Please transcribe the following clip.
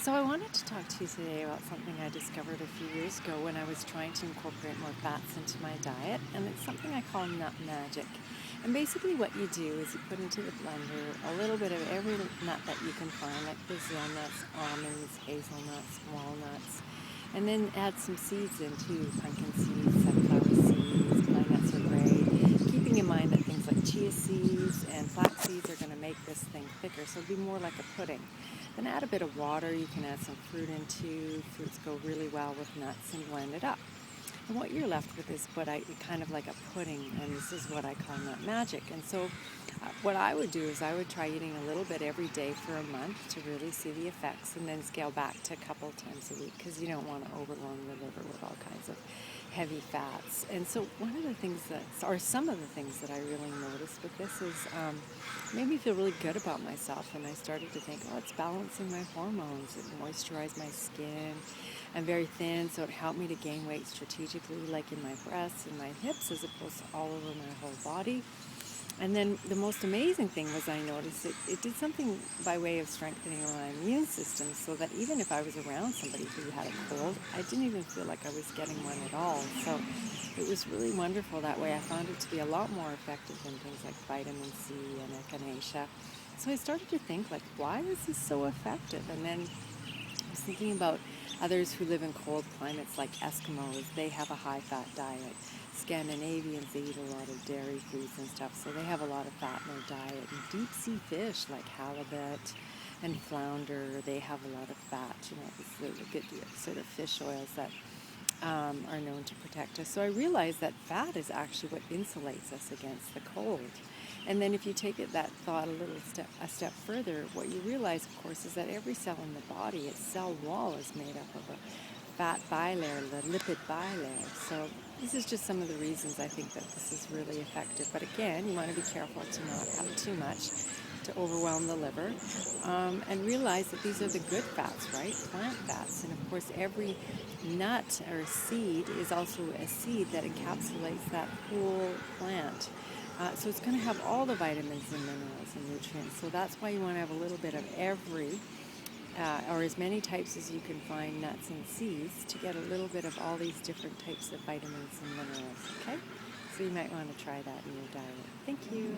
So I wanted to talk to you today about something I discovered a few years ago when I was trying to incorporate more fats into my diet, and it's something I call nut magic. And basically what you do is you put into the blender a little bit of every nut that you can find, like Brazil nuts, almonds, hazelnuts, walnuts, and then add some seeds in too, pumpkin seeds, sunflower seeds, pine nuts are great, keeping in mind that things like chia seeds and flax seeds are going to make this thing thicker, so it'll be more like a pudding. Then add a bit of water. You can add some fruit in too. Fruits go really well with nuts, and blend it up. And what you're left with is kind of like a pudding, and this is what I call nut magic. And so what I would do is I would try eating a little bit every day for a month to really see the effects, and then scale back to a couple times a week because you don't want to overload the liver with all kinds of heavy fats. And so one of the things or some of the things that I really noticed with this is made me feel really good about myself, and I started to think, oh, it's balancing my hormones, it moisturized my skin. I'm very thin, so it helped me to gain weight strategically, like in my breasts and my hips, as opposed to all over my whole body. And then the most amazing thing was I noticed it did something by way of strengthening my immune system, so that even if I was around somebody who had a cold, I didn't even feel like I was getting one at all. So it was really wonderful that way. I found it to be a lot more effective than things like vitamin C and echinacea. So I started to think, like, why is this so effective? And then I was thinking about others who live in cold climates like Eskimos. They have a high-fat diet. Scandinavians, they eat a lot of dairy foods and stuff, so they have a lot of fat in their diet. And deep-sea fish like halibut and flounder, they have a lot of fat. It's the good sort of fish oils that are known to protect us. So I realized that fat is actually what insulates us against the cold. And then if you take that thought a step further, what you realize, of course, is that every cell in the body, its cell wall is made up of a fat bilayer, the lipid bilayer. So this is just some of the reasons I think that this is really effective. But again, you want to be careful to not have too much to overwhelm the liver, and realize that these are the good fats, right? Plant fats. And of course, every nut or seed is also a seed that encapsulates that whole plant. So it's going to have all the vitamins and minerals and nutrients. So that's why you want to have a little bit of every, or as many types as you can find nuts and seeds, to get a little bit of all these different types of vitamins and minerals. Okay? So you might want to try that in your diet. Thank you.